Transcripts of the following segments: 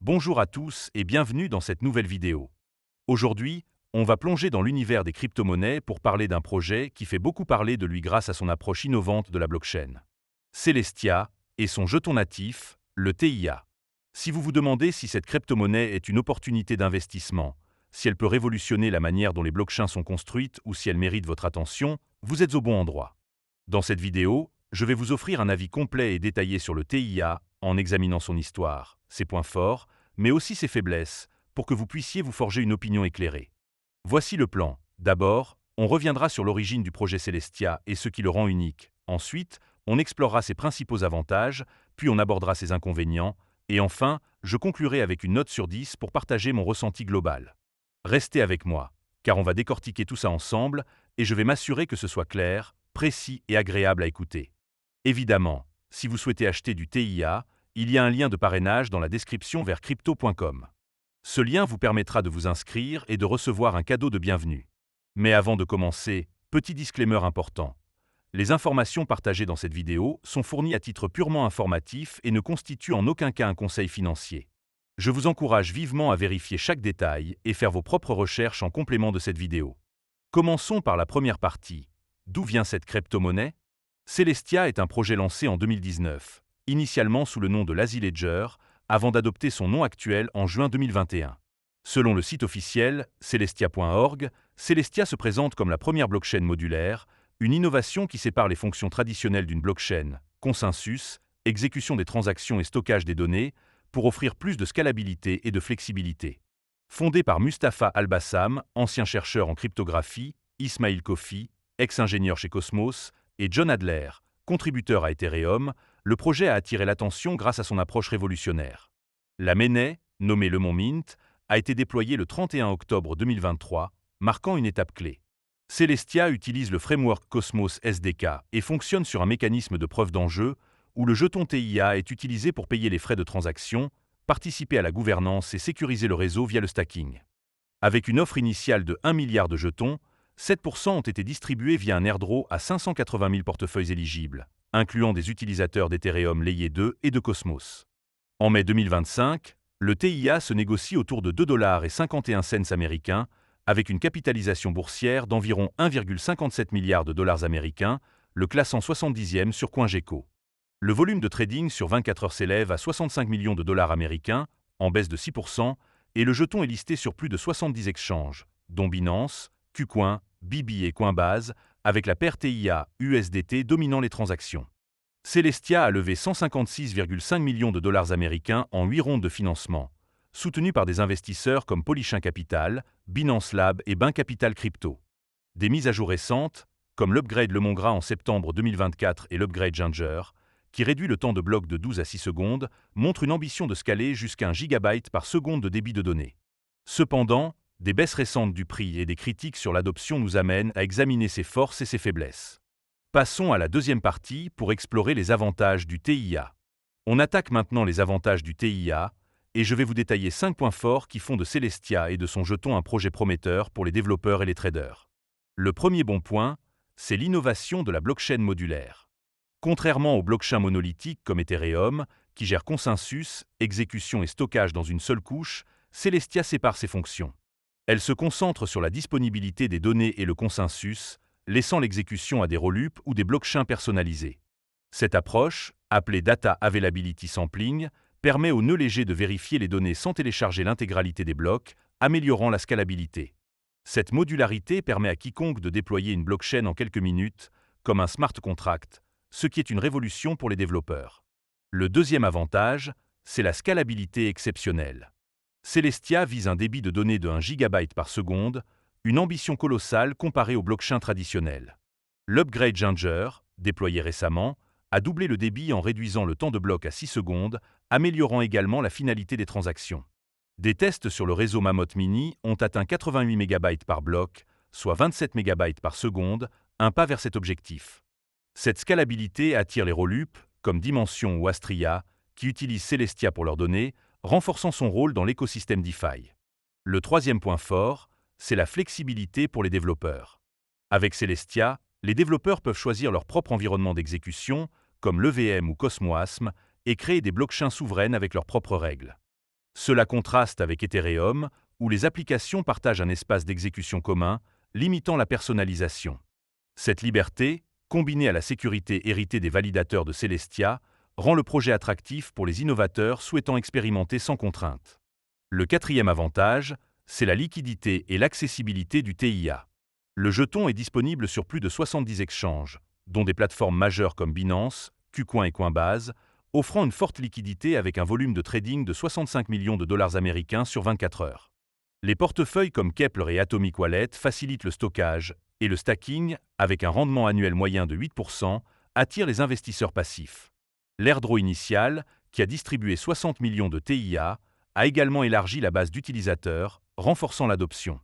Bonjour à tous et bienvenue dans cette nouvelle vidéo. Aujourd'hui, on va plonger dans l'univers des crypto-monnaies pour parler d'un projet qui fait beaucoup parler de lui grâce à son approche innovante de la blockchain. Celestia et son jeton natif, le TIA. Si vous vous demandez si cette crypto-monnaie est une opportunité d'investissement, si elle peut révolutionner la manière dont les blockchains sont construites ou si elle mérite votre attention, vous êtes au bon endroit. Dans cette vidéo, je vais vous offrir un avis complet et détaillé sur le TIA en examinant son histoire, ses points forts, mais aussi ses faiblesses, pour que vous puissiez vous forger une opinion éclairée. Voici le plan. D'abord, on reviendra sur l'origine du projet Celestia et ce qui le rend unique. Ensuite, on explorera ses principaux avantages, puis on abordera ses inconvénients, et enfin, je conclurai avec une note sur 10 pour partager mon ressenti global. Restez avec moi, car on va décortiquer tout ça ensemble, et je vais m'assurer que ce soit clair, précis et agréable à écouter. Évidemment, si vous souhaitez acheter du TIA, il y a un lien de parrainage dans la description vers crypto.com. Ce lien vous permettra de vous inscrire et de recevoir un cadeau de bienvenue. Mais avant de commencer, petit disclaimer important. Les informations partagées dans cette vidéo sont fournies à titre purement informatif et ne constituent en aucun cas un conseil financier. Je vous encourage vivement à vérifier chaque détail et faire vos propres recherches en complément de cette vidéo. Commençons par la première partie. D'où vient cette crypto-monnaie ? Celestia est un projet lancé en 2019, initialement sous le nom de Lazy Ledger, avant d'adopter son nom actuel en juin 2021. Selon le site officiel, celestia.org, Celestia se présente comme la première blockchain modulaire, une innovation qui sépare les fonctions traditionnelles d'une blockchain, consensus, exécution des transactions et stockage des données, pour offrir plus de scalabilité et de flexibilité. Fondée par Mustapha Al-Bassam, ancien chercheur en cryptographie, Ismail Kofi, ex-ingénieur chez Cosmos, et John Adler, contributeur à Ethereum, le projet a attiré l'attention grâce à son approche révolutionnaire. La mainnet, nommée Le Mont Mint, a été déployée le 31 octobre 2023, marquant une étape clé. Celestia utilise le framework Cosmos SDK et fonctionne sur un mécanisme de preuve d'enjeu où le jeton TIA est utilisé pour payer les frais de transaction, participer à la gouvernance et sécuriser le réseau via le stacking. Avec une offre initiale de 1 milliard de jetons, 7% ont été distribués via un airdrop à 580 000 portefeuilles éligibles, incluant des utilisateurs d'Ethereum Layer 2 et de Cosmos. En mai 2025, le TIA se négocie autour de 2,51 $ américains, avec une capitalisation boursière d'environ 1,57 milliard de dollars américains, le classant 70e sur CoinGecko. Le volume de trading sur 24 heures s'élève à 65 millions de dollars américains, en baisse de 6%, et le jeton est listé sur plus de 70 exchanges, dont Binance, KuCoin, Bibi et Coinbase, avec la paire TIA USDT dominant les transactions. Celestia a levé 156,5 millions de dollars américains en 8 rondes de financement, soutenues par des investisseurs comme Polychain Capital, Binance Lab et Bain Capital Crypto. Des mises à jour récentes, comme l'upgrade Le Mont Gras en septembre 2024 et l'upgrade Ginger, qui réduit le temps de bloc de 12 à 6 secondes, montrent une ambition de scaler jusqu'à 1 gigabyte par seconde de débit de données. Cependant, des baisses récentes du prix et des critiques sur l'adoption nous amènent à examiner ses forces et ses faiblesses. Passons à la deuxième partie pour explorer les avantages du TIA. On attaque maintenant les avantages du TIA, et je vais vous détailler 5 points forts qui font de Celestia et de son jeton un projet prometteur pour les développeurs et les traders. Le premier bon point, c'est l'innovation de la blockchain modulaire. Contrairement aux blockchains monolithiques comme Ethereum, qui gèrent consensus, exécution et stockage dans une seule couche, Celestia sépare ses fonctions. Elle se concentre sur la disponibilité des données et le consensus, laissant l'exécution à des rollups ou des blockchains personnalisés. Cette approche, appelée Data Availability Sampling, permet aux nœuds légers de vérifier les données sans télécharger l'intégralité des blocs, améliorant la scalabilité. Cette modularité permet à quiconque de déployer une blockchain en quelques minutes, comme un smart contract, ce qui est une révolution pour les développeurs. Le deuxième avantage, c'est la scalabilité exceptionnelle. Celestia vise un débit de données de 1 gigabyte par seconde, une ambition colossale comparée aux blockchains traditionnels. L'upgrade Ginger, déployé récemment, a doublé le débit en réduisant le temps de bloc à 6 secondes, améliorant également la finalité des transactions. Des tests sur le réseau Mammoth Mini ont atteint 88 MB par bloc, soit 27 MB par seconde, un pas vers cet objectif. Cette scalabilité attire les rollups, comme Dimension ou Astria, qui utilisent Celestia pour leurs données, renforçant son rôle dans l'écosystème DeFi. Le troisième point fort, c'est la flexibilité pour les développeurs. Avec Celestia, les développeurs peuvent choisir leur propre environnement d'exécution, comme l'EVM ou Cosmos, et créer des blockchains souveraines avec leurs propres règles. Cela contraste avec Ethereum, où les applications partagent un espace d'exécution commun, limitant la personnalisation. Cette liberté, combinée à la sécurité héritée des validateurs de Celestia, rend le projet attractif pour les innovateurs souhaitant expérimenter sans contrainte. Le quatrième avantage, c'est la liquidité et l'accessibilité du TIA. Le jeton est disponible sur plus de 70 exchanges, dont des plateformes majeures comme Binance, KuCoin et Coinbase, offrant une forte liquidité avec un volume de trading de 65 millions de dollars américains sur 24 heures. Les portefeuilles comme Kepler et Atomic Wallet facilitent le stockage, et le stacking, avec un rendement annuel moyen de 8%, attire les investisseurs passifs. L'airdrop initial, qui a distribué 60 millions de TIA, a également élargi la base d'utilisateurs, renforçant l'adoption.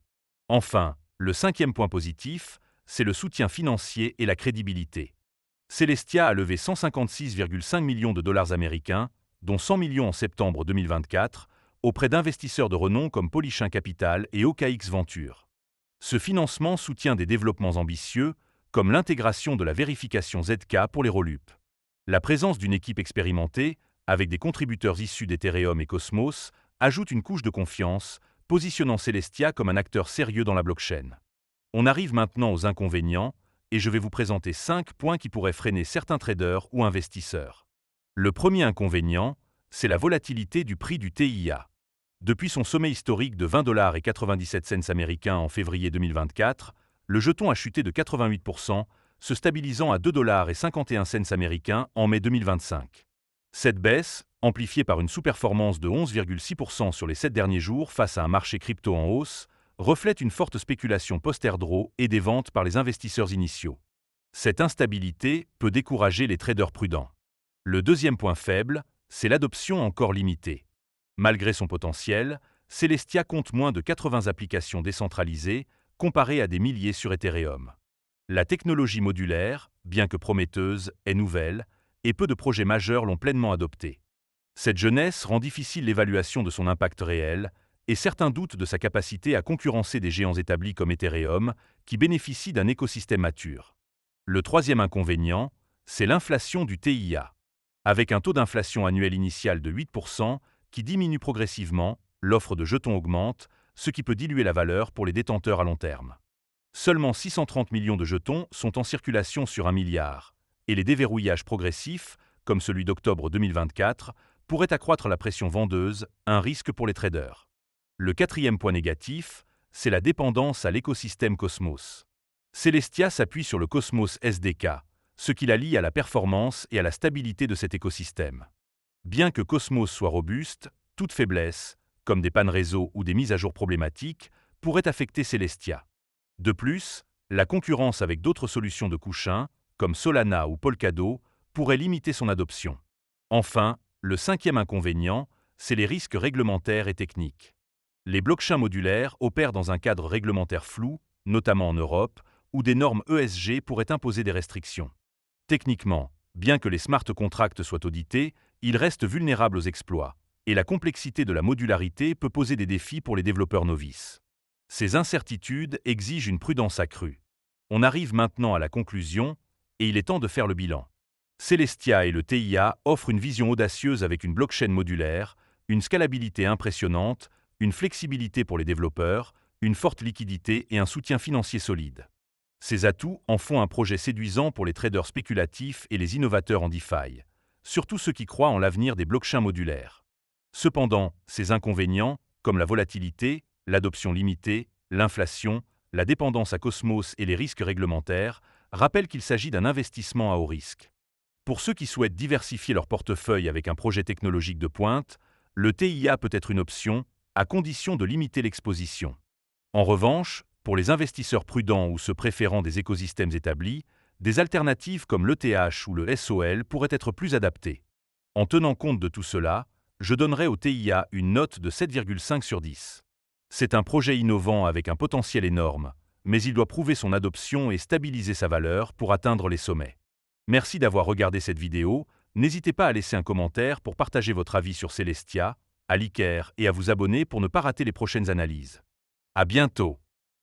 Enfin, le cinquième point positif, c'est le soutien financier et la crédibilité. Celestia a levé 156,5 millions de dollars américains, dont 100 millions en septembre 2024, auprès d'investisseurs de renom comme Polychain Capital et OKX Venture. Ce financement soutient des développements ambitieux, comme l'intégration de la vérification ZK pour les rollups. La présence d'une équipe expérimentée, avec des contributeurs issus d'Ethereum et Cosmos, ajoute une couche de confiance, positionnant Celestia comme un acteur sérieux dans la blockchain. On arrive maintenant aux inconvénients, et je vais vous présenter 5 points qui pourraient freiner certains traders ou investisseurs. Le premier inconvénient, c'est la volatilité du prix du TIA. Depuis son sommet historique de 20,97 $ américains en février 2024, le jeton a chuté de 88%, se stabilisant à 2,51 $ américains en mai 2025. Cette baisse, amplifiée par une sous-performance de 11,6% sur les 7 derniers jours face à un marché crypto en hausse, reflète une forte spéculation post-airdrop et des ventes par les investisseurs initiaux. Cette instabilité peut décourager les traders prudents. Le deuxième point faible, c'est l'adoption encore limitée. Malgré son potentiel, Celestia compte moins de 80 applications décentralisées, comparées à des milliers sur Ethereum. La technologie modulaire, bien que prometteuse, est nouvelle, et peu de projets majeurs l'ont pleinement adoptée. Cette jeunesse rend difficile l'évaluation de son impact réel, et certains doutent de sa capacité à concurrencer des géants établis comme Ethereum, qui bénéficient d'un écosystème mature. Le troisième inconvénient, c'est l'inflation du TIA. Avec un taux d'inflation annuel initial de 8%, qui diminue progressivement, l'offre de jetons augmente, ce qui peut diluer la valeur pour les détenteurs à long terme. Seulement 630 millions de jetons sont en circulation sur 1 milliard, et les déverrouillages progressifs, comme celui d'octobre 2024, pourraient accroître la pression vendeuse, un risque pour les traders. Le quatrième point négatif, c'est la dépendance à l'écosystème Cosmos. Celestia s'appuie sur le Cosmos SDK, ce qui la lie à la performance et à la stabilité de cet écosystème. Bien que Cosmos soit robuste, toute faiblesse, comme des pannes réseau ou des mises à jour problématiques, pourrait affecter Celestia. De plus, la concurrence avec d'autres solutions de couchins, comme Solana ou Polkadot, pourrait limiter son adoption. Enfin, le cinquième inconvénient, c'est les risques réglementaires et techniques. Les blockchains modulaires opèrent dans un cadre réglementaire flou, notamment en Europe, où des normes ESG pourraient imposer des restrictions. Techniquement, bien que les smart contracts soient audités, ils restent vulnérables aux exploits, et la complexité de la modularité peut poser des défis pour les développeurs novices. Ces incertitudes exigent une prudence accrue. On arrive maintenant à la conclusion, et il est temps de faire le bilan. Celestia et le TIA offrent une vision audacieuse avec une blockchain modulaire, une scalabilité impressionnante, une flexibilité pour les développeurs, une forte liquidité et un soutien financier solide. Ces atouts en font un projet séduisant pour les traders spéculatifs et les innovateurs en DeFi, surtout ceux qui croient en l'avenir des blockchains modulaires. Cependant, ces inconvénients, comme la volatilité, l'adoption limitée, l'inflation, la dépendance à Cosmos et les risques réglementaires, rappellent qu'il s'agit d'un investissement à haut risque. Pour ceux qui souhaitent diversifier leur portefeuille avec un projet technologique de pointe, le TIA peut être une option, à condition de limiter l'exposition. En revanche, pour les investisseurs prudents ou ceux préférant des écosystèmes établis, des alternatives comme l'ETH ou le SOL pourraient être plus adaptées. En tenant compte de tout cela, je donnerai au TIA une note de 7,5 sur 10. C'est un projet innovant avec un potentiel énorme, mais il doit prouver son adoption et stabiliser sa valeur pour atteindre les sommets. Merci d'avoir regardé cette vidéo, n'hésitez pas à laisser un commentaire pour partager votre avis sur Celestia, à liker et à vous abonner pour ne pas rater les prochaines analyses. À bientôt!